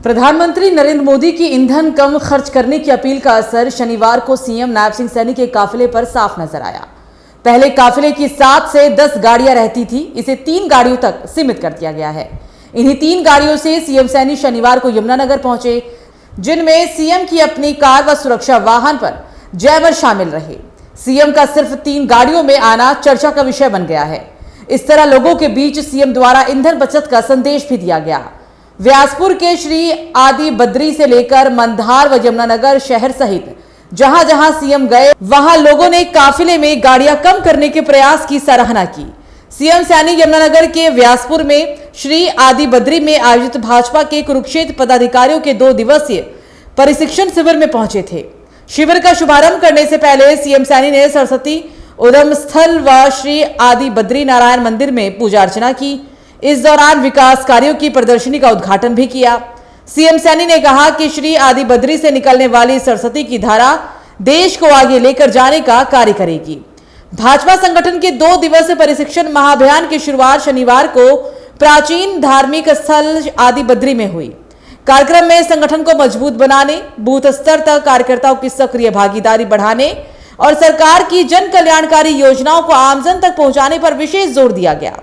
प्रधानमंत्री नरेंद्र मोदी की ईंधन कम खर्च करने की अपील का असर शनिवार को सीएम नायब सिंह सैनी के काफिले पर साफ नजर आया। पहले काफिले की 7 से 10 गाड़ियां रहती थी, इसे 3 गाड़ियों तक सीमित कर दिया गया है। इन्हीं 3 गाड़ियों से सीएम सैनी शनिवार को यमुनानगर पहुंचे, जिनमें सीएम की अपनी कार व सुरक्षा वाहन पर जयवर शामिल रहे। सीएम का सिर्फ 3 गाड़ियों में आना चर्चा का विषय बन गया है। इस तरह लोगों के बीच सीएम द्वारा ईंधन बचत का संदेश भी दिया गया। व्यासपुर के श्री आदि बद्री से लेकर मंधार व यमुनानगर शहर सहित जहां जहां सीएम गए, वहां लोगों ने काफिले में गाड़ियां कम करने के प्रयास की सराहना की। सीएम सैनी यमुनानगर के व्यासपुर में श्री आदि बद्री में आयोजित भाजपा के कुरुक्षेत्र पदाधिकारियों के 2 दिवसीय प्रशिक्षण शिविर में पहुंचे थे। शिविर का शुभारंभ करने से पहले सीएम सैनी ने सरस्वती उद्गम स्थल व श्री आदि बद्री नारायण मंदिर में पूजा अर्चना की। इस दौरान विकास कार्यों की प्रदर्शनी का उद्घाटन भी किया। सीएम सैनी ने कहा कि श्री आदि बद्री से निकलने वाली सरस्वती की धारा देश को आगे लेकर जाने का कार्य करेगी। भाजपा संगठन के 2 दिवसीय प्रशिक्षण महाअभियान की शुरुआत शनिवार को प्राचीन धार्मिक स्थल आदि बद्री में हुई। कार्यक्रम में संगठन को मजबूत बनाने, बूथ स्तर तक कार्यकर्ताओं की सक्रिय भागीदारी बढ़ाने और सरकार की जन कल्याणकारी योजनाओं को आमजन तक पहुंचाने पर विशेष जोर दिया गया।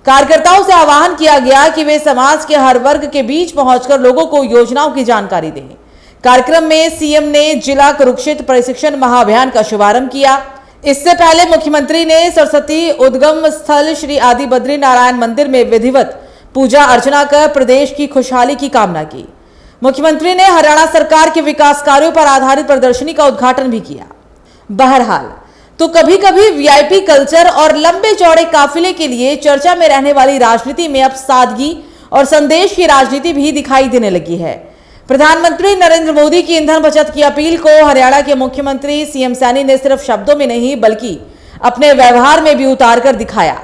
कार्यकर्ताओं से आह्वान किया गया कि वे समाज के हर वर्ग के बीच पहुंचकर लोगों को योजनाओं की जानकारी दें। कार्यक्रम में सीएम ने जिला कुरुक्षेत्र प्रशिक्षण महाअभियान का शुभारंभ किया। इससे पहले मुख्यमंत्री ने सरस्वती उद्गम स्थल श्री आदि बद्री नारायण मंदिर में विधिवत पूजा अर्चना कर प्रदेश की खुशहाली की कामना की। मुख्यमंत्री ने हरियाणा सरकार के विकास कार्यों पर आधारित प्रदर्शनी का उद्घाटन भी किया। बहरहाल तो कभी कभी वीआईपी कल्चर और लंबे चौड़े काफिले के लिए चर्चा में रहने वाली राजनीति में अब सादगी और संदेश की राजनीति भी दिखाई देने लगी है। प्रधानमंत्री नरेंद्र मोदी की ईंधन बचत की अपील को हरियाणा के मुख्यमंत्री सीएम सैनी ने सिर्फ शब्दों में नहीं बल्कि अपने व्यवहार में भी उतार कर दिखाया।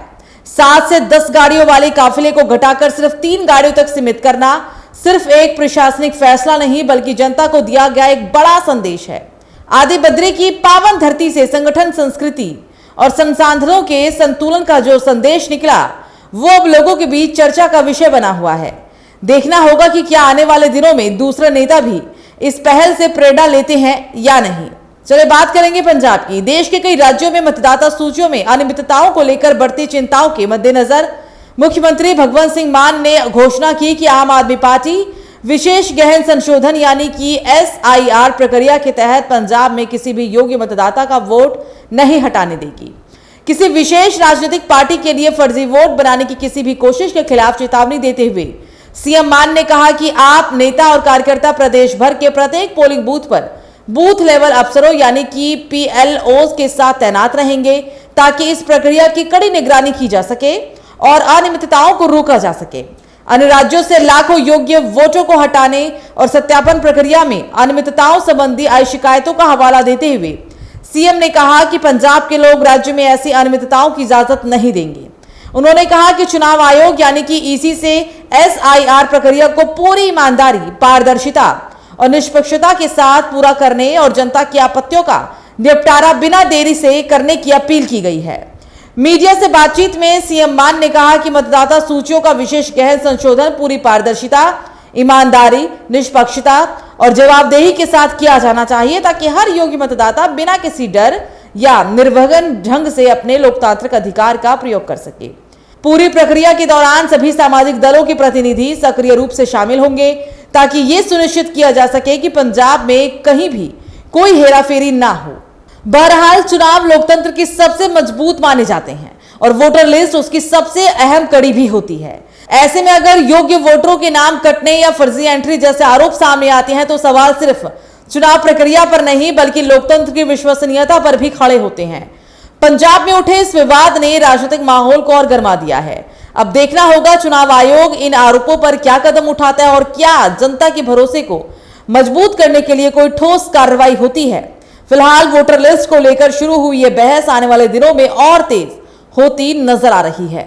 7 से 10 गाड़ियों वाले काफिले को घटाकर सिर्फ 3 गाड़ियों तक सीमित करना सिर्फ एक प्रशासनिक फैसला नहीं बल्कि जनता को दिया गया एक बड़ा संदेश है। आदि बद्री की पावन धरती से संगठन, संस्कृति और संसाधनों के संतुलन का जो संदेश निकला वो अब लोगों के बीच चर्चा का विषय बना हुआ है। देखना होगा कि क्या आने वाले दिनों में दूसरे नेता भी इस पहल से प्रेरणा लेते हैं या नहीं। चलिए बात करेंगे पंजाब की। देश के कई राज्यों में मतदाता सूचियों में अनियमितताओं को लेकर बढ़ती चिंताओं के मद्देनजर मुख्यमंत्री भगवंत सिंह मान ने घोषणा की कि आम आदमी पार्टी विशेष गहन संशोधन यानी कि SIR प्रक्रिया के तहत पंजाब में किसी भी योग्य मतदाता का वोट नहीं हटाने देगी। किसी विशेष राजनीतिक पार्टी के लिए फर्जी वोट बनाने की किसी भी कोशिश के खिलाफ चेतावनी देते हुए सीएम मान ने कहा कि आप नेता और कार्यकर्ता प्रदेश भर के प्रत्येक पोलिंग बूथ पर बूथ लेवल अफसरों यानी कि PLOs के साथ तैनात रहेंगे ताकि इस प्रक्रिया की कड़ी निगरानी की जा सके और अनियमितताओं को रोका जा सके। अन्य राज्यों से लाखों योग्य वोटों को हटाने और सत्यापन प्रक्रिया में अनियमितताओं संबंधी आई शिकायतों का हवाला देते हुए सीएम ने कहा कि पंजाब के लोग राज्य में ऐसी अनियमितताओं की इजाजत नहीं देंगे। उन्होंने कहा कि चुनाव आयोग यानी कि EC से SIR प्रक्रिया को पूरी ईमानदारी, पारदर्शिता और निष्पक्षता के साथ पूरा करने और जनता की आपत्तियों का निपटारा बिना देरी से करने की अपील की गई है। मीडिया से बातचीत में सीएम मान ने कहा कि मतदाता सूचियों का विशेष गहन संशोधन पूरी पारदर्शिता, ईमानदारी, निष्पक्षता और जवाबदेही के साथ किया जाना चाहिए ताकि हर योग्य मतदाता बिना किसी डर या निर्विघ्न ढंग से अपने लोकतांत्रिक अधिकार का प्रयोग कर सके। पूरी प्रक्रिया के दौरान सभी सामाजिक दलों के प्रतिनिधि सक्रिय रूप से शामिल होंगे ताकि ये सुनिश्चित किया जा सके कि पंजाब में कहीं भी कोई हेराफेरी ना हो। बहरहाल चुनाव लोकतंत्र की सबसे मजबूत माने जाते हैं और वोटर लिस्ट उसकी सबसे अहम कड़ी भी होती है। ऐसे में अगर योग्य वोटरों के नाम कटने या फर्जी एंट्री जैसे आरोप सामने आते हैं तो सवाल सिर्फ चुनाव प्रक्रिया पर नहीं बल्कि लोकतंत्र की विश्वसनीयता पर भी खड़े होते हैं। पंजाब में उठे इस विवाद ने राजनीतिक माहौल को और गर्मा दिया है। अब देखना होगा चुनाव आयोग इन आरोपों पर क्या कदम उठाता है और क्या जनता के भरोसे को मजबूत करने के लिए कोई ठोस कार्रवाई होती है। फिलहाल वोटर लिस्ट को लेकर शुरू हुई यह बहस आने वाले दिनों में और तेज होती नजर आ रही है।